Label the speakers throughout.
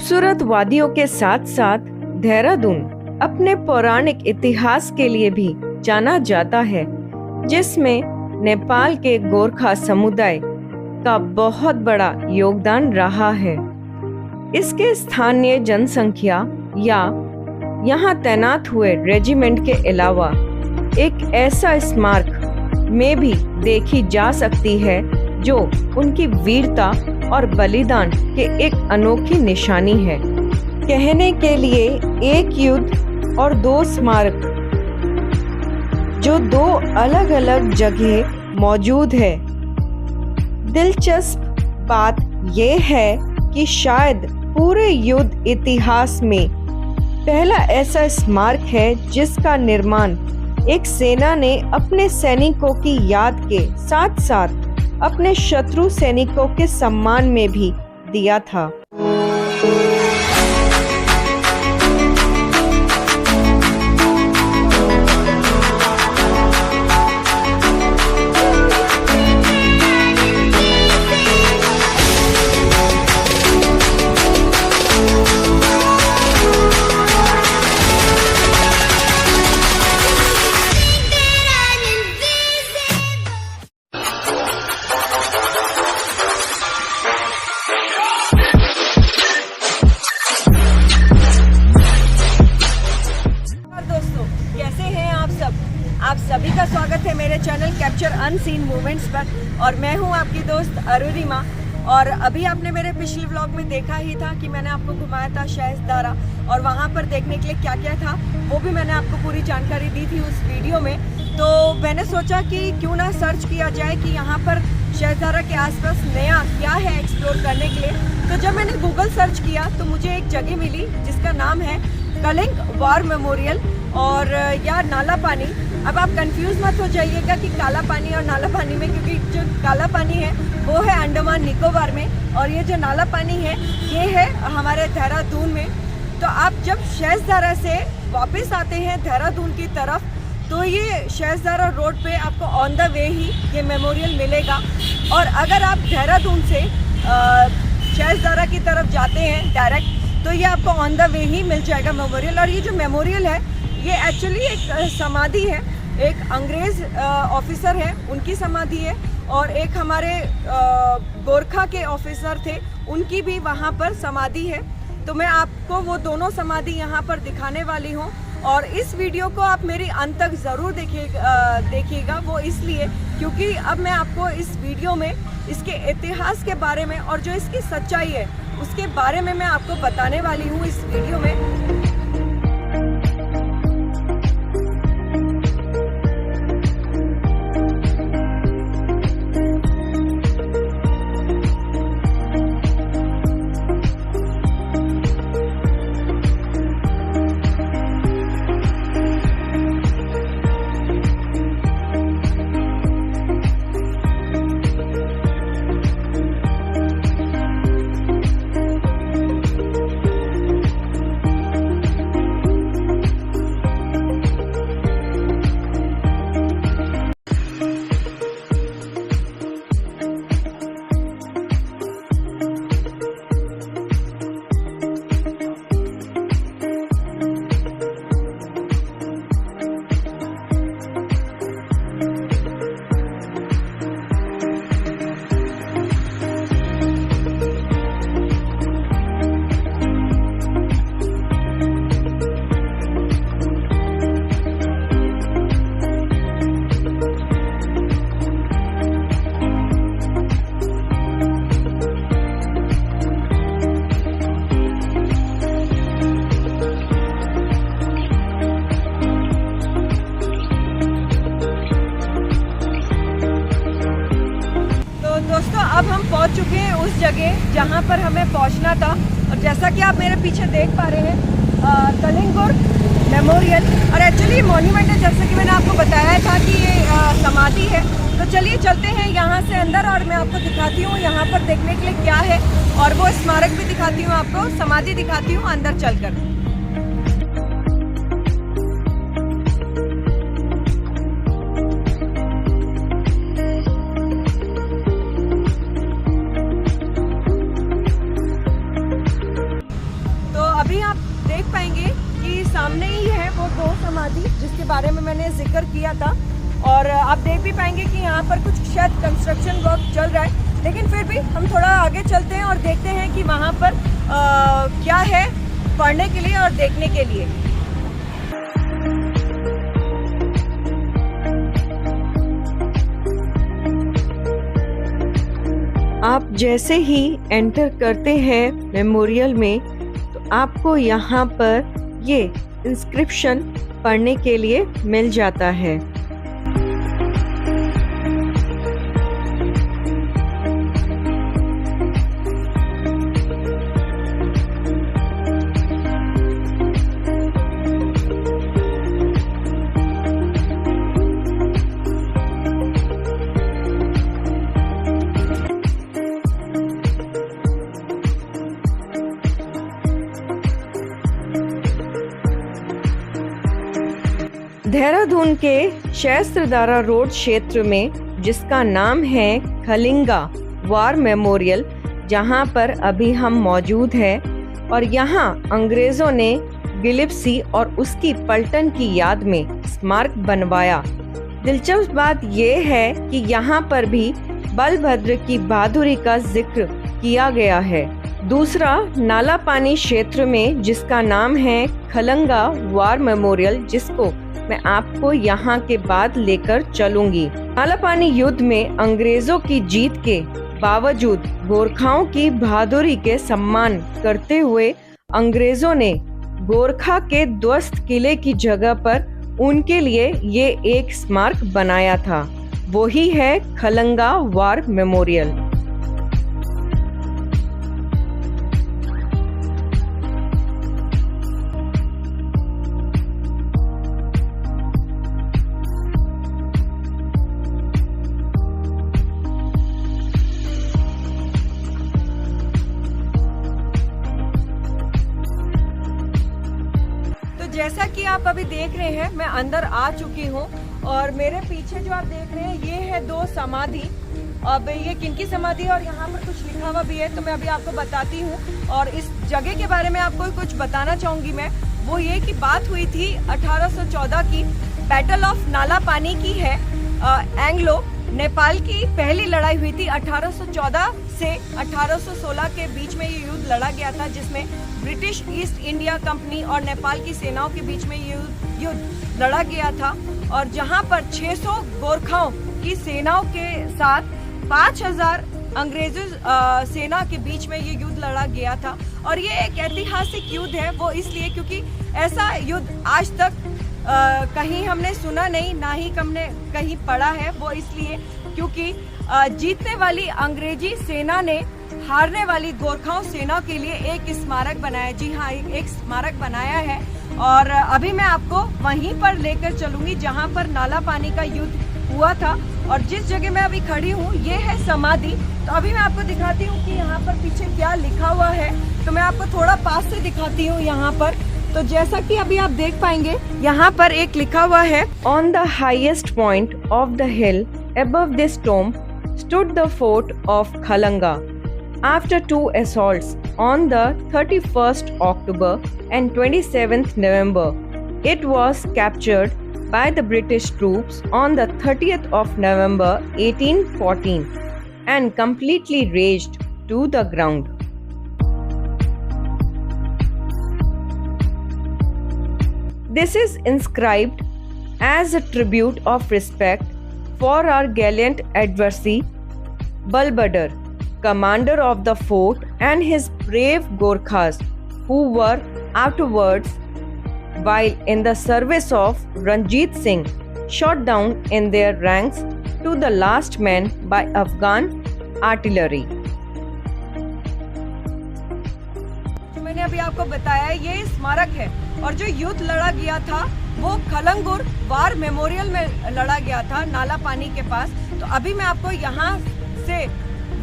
Speaker 1: खूबसूरत वादियों के साथ साथ देहरादून अपने पौराणिक इतिहास के लिए भी जाना जाता है, जिसमें नेपाल के गोरखा समुदाय का बहुत बड़ा योगदान रहा है। इसके स्थानीय जनसंख्या या यहाँ तैनात हुए रेजिमेंट के अलावा एक ऐसा स्मारक में भी देखी जा सकती है जो उनकी वीरता और बलिदान के एक अनोखी निशानी है। कहने के लिए एक युद्ध और दो स्मारक जो दो अलग अलग जगह मौजूद है। दिलचस्प बात यह है कि शायद पूरे युद्ध इतिहास में पहला ऐसा स्मारक है जिसका निर्माण एक सेना ने अपने सैनिकों की याद के साथ साथ अपने शत्रु सैनिकों के सम्मान में भी दिया था।
Speaker 2: आप सभी का स्वागत है मेरे चैनल कैप्चर अनसीन मूवमेंट्स पर और मैं हूं आपकी दोस्त अरुणिमा। और अभी आपने मेरे पिछले व्लॉग में देखा ही था कि मैंने आपको घुमाया था शहज़दारा और वहां पर देखने के लिए क्या क्या था वो भी मैंने आपको पूरी जानकारी दी थी उस वीडियो में। तो मैंने सोचा कि क्यों ना सर्च किया जाए कि यहाँ पर शहज़दारा के आसपास नया क्या है एक्सप्लोर करने के लिए। तो जब मैंने गूगल सर्च किया तो मुझे एक जगह मिली जिसका नाम है कलिंग वार मेमोरियल और या नाला पानी। अब आप कंफ्यूज मत हो जाइएगा कि काला पानी और नाला पानी में, क्योंकि जो काला पानी है वो है अंडमान निकोबार में और ये जो नाला पानी है ये है हमारे देहरादून में। तो आप जब शहज़दारा से वापस आते हैं देहरादून की तरफ तो ये शहज़दारा रोड पे आपको ऑन द वे ही ये मेमोरियल मिलेगा। और अगर आप देहरादून से शहज़दारा की तरफ जाते हैं डायरेक्ट तो ये आपको ऑन द वे ही मिल जाएगा मेमोरियल। और ये जो मेमोरियल है ये एक्चुअली एक समाधि है, एक अंग्रेज़ ऑफिसर है उनकी समाधि है और एक हमारे गोरखा के ऑफिसर थे उनकी भी वहाँ पर समाधि है। तो मैं आपको वो दोनों समाधि यहाँ पर दिखाने वाली हूँ और इस वीडियो को आप मेरी अंत तक ज़रूर देखिएगा। वो इसलिए क्योंकि अब मैं आपको इस वीडियो में इसके इतिहास के बारे में और जो इसकी सच्चाई है उसके बारे में मैं आपको बताने वाली हूँ इस वीडियो में। दोस्तों अब हम पहुंच चुके हैं उस जगह जहां पर हमें पहुंचना था और जैसा कि आप मेरे पीछे देख पा रहे हैं कलिंगुर मेमोरियल। और एक्चुअली मॉन्यूमेंट है जैसे कि मैंने आपको बताया था कि ये समाधि है। तो चलिए चलते हैं यहाँ से अंदर और मैं आपको दिखाती हूँ यहाँ पर देखने के लिए क्या है और वो स्मारक भी दिखाती हूँ आपको, समाधि दिखाती हूँ अंदर चलकर। समाधि जिसके बारे में मैंने जिक्र किया था। और आप देख भी पाएंगे कि यहाँ पर कुछ शायद कंस्ट्रक्शन वर्क चल रहा है, लेकिन फिर भी हम थोड़ा आगे चलते हैं और देखते हैं कि वहाँ पर क्या है पढ़ने के लिए और देखने के लिए।
Speaker 1: आप जैसे ही एंटर करते हैं मेमोरियल में तो आपको यहाँ पर ये इंस्क्रिप्शन पढ़ने के लिए मिल जाता है। देहरादून के शस्त्रधारा रोड क्षेत्र में जिसका नाम है खलिंगा वार मेमोरियल, जहां पर अभी हम मौजूद हैं और यहां अंग्रेजों ने गिलिप्सी और उसकी पलटन की याद में स्मारक बनवाया। दिलचस्प बात यह है कि यहां पर भी बलभद्र की बहादुरी का जिक्र किया गया है। दूसरा नाला पानी क्षेत्र में जिसका नाम है खलंगा वार मेमोरियल, जिसको मैं आपको यहाँ के बाद लेकर चलूंगी। नालापानी युद्ध में अंग्रेजों की जीत के बावजूद गोरखाओं की बहादुरी के सम्मान करते हुए अंग्रेजों ने गोरखा के ध्वस्त किले की जगह पर उनके लिए ये एक स्मारक बनाया था, वही है खलंगा वार मेमोरियल।
Speaker 2: जैसा कि आप अभी देख रहे हैं, मैं अंदर आ चुकी हूँ और मेरे पीछे जो आप देख रहे हैं ये है दो समाधि। अब ये किनकी समाधि है और यहाँ पर कुछ लिखा हुआ भी है, तो मैं अभी आपको बताती हूँ। और इस जगह के बारे में आपको कुछ बताना चाहूंगी मैं, वो ये कि बात हुई थी 1814 की, बैटल ऑफ नाला पानी की है। एंग्लो नेपाल की पहली लड़ाई हुई थी 1814 से 1816 के बीच में ये युद्ध लड़ा गया था, जिसमें ब्रिटिश ईस्ट इंडिया कंपनी और नेपाल की सेनाओं के बीच में ये युद्ध लड़ा गया था। और जहां पर 600 गोरखाओं की सेनाओं के साथ 5000 अंग्रेजी सेना के बीच में ये युद्ध लड़ा गया था। और ये एक ऐतिहासिक युद्ध है, वो इसलिए क्योंकि ऐसा युद्ध आज तक कहीं हमने सुना नहीं, ना ही हमने कहीं पढ़ा है। वो इसलिए क्योंकि जीतने वाली अंग्रेजी सेना ने हारने वाली गोरखाओं सेना के लिए एक स्मारक बनाया। जी हाँ, एक स्मारक बनाया है। और अभी मैं आपको वहीं पर लेकर चलूंगी जहां पर नाला पानी का युद्ध हुआ था। और जिस जगह मैं अभी खड़ी हूँ ये है समाधि। तो अभी मैं आपको दिखाती हूँ कि यहाँ पर पीछे क्या लिखा हुआ है, तो मैं आपको थोड़ा पास से दिखाती हूँ यहाँ पर। तो जैसा कि अभी आप देख पाएंगे यहाँ पर एक लिखा हुआ है,
Speaker 1: on the highest point of the hill above this tomb stood the fort of Khalanga. After 2 assaults on the 31st October and 27th November, it was captured by the British troops on the 30th of November 1814 and completely razed to the ground. This is inscribed as a tribute of respect for our gallant adversary Balbhadar, commander of the fort, and his brave Gorkhas who were afterwards, while in the service of Ranjit Singh, shot down in their ranks to the last man by Afghan artillery.
Speaker 2: जो मैंने अभी आपको बताया ये स्मारक है, और जो युद्ध लड़ा गया था वो खलंगुर वार मेमोरियल में लड़ा गया था, नाला पानी के पास। तो अभी मैं आपको यहाँ से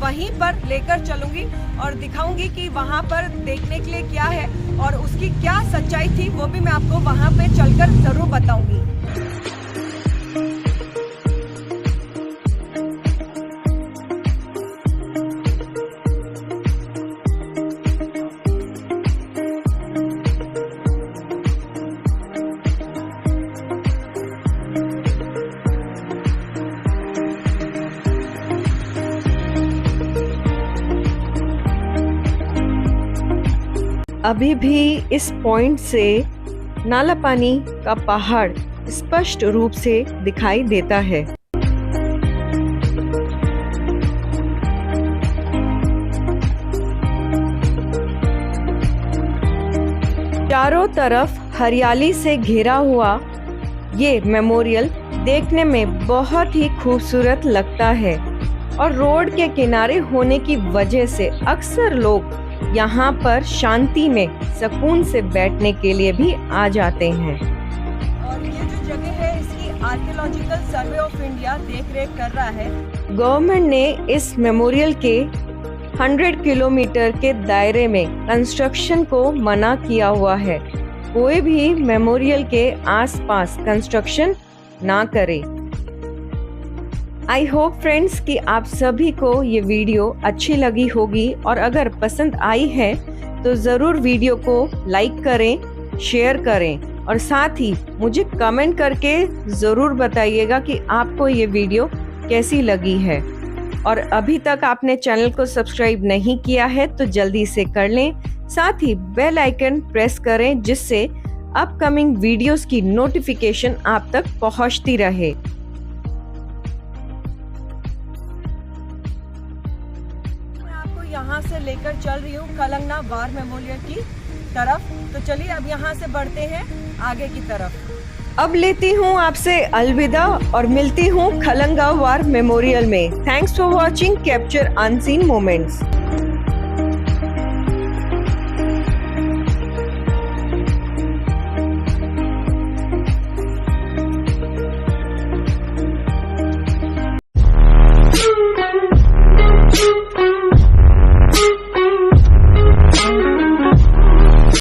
Speaker 2: वहीं पर लेकर चलूंगी और दिखाऊंगी कि वहाँ पर देखने के लिए क्या है और उसकी क्या सच्चाई थी, वो भी मैं आपको वहाँ पे चलकर जरूर बताऊंगी।
Speaker 1: अभी भी इस पॉइंट से नाला पानी का पहाड़ स्पष्ट रूप से दिखाई देता है। चारों तरफ हरियाली से घिरा हुआ ये मेमोरियल देखने में बहुत ही खूबसूरत लगता है और रोड के किनारे होने की वजह से अक्सर लोग यहाँ पर शांति में सुकून से बैठने के लिए भी आ जाते हैं।
Speaker 2: और ये जो जगह है इसकी आर्कियोलॉजिकल सर्वे ऑफ इंडिया देख रेख कर रहा है।
Speaker 1: गवर्नमेंट ने इस मेमोरियल के 100 किलोमीटर के दायरे में कंस्ट्रक्शन को मना किया हुआ है। कोई भी मेमोरियल के आसपास कंस्ट्रक्शन ना करे। आई होप फ्रेंड्स कि आप सभी को ये वीडियो अच्छी लगी होगी और अगर पसंद आई है तो ज़रूर वीडियो को लाइक करें, शेयर करें और साथ ही मुझे कमेंट करके ज़रूर बताइएगा कि आपको ये वीडियो कैसी लगी है। और अभी तक आपने चैनल को सब्सक्राइब नहीं किया है तो जल्दी से कर लें, साथ ही बेल आइकन प्रेस करें जिससे अपकमिंग वीडियोस की नोटिफिकेशन आप तक पहुंचती रहे।
Speaker 2: मैं आपको यहाँ से लेकर चल रही हूँ कलंगना वार मेमोरियल की तरफ। तो चलिए अब यहाँ से बढ़ते हैं आगे की तरफ।
Speaker 1: अब लेती हूँ आपसे अलविदा और मिलती हूँ खलंगा वार मेमोरियल में। Thanks for watching capture unseen moments.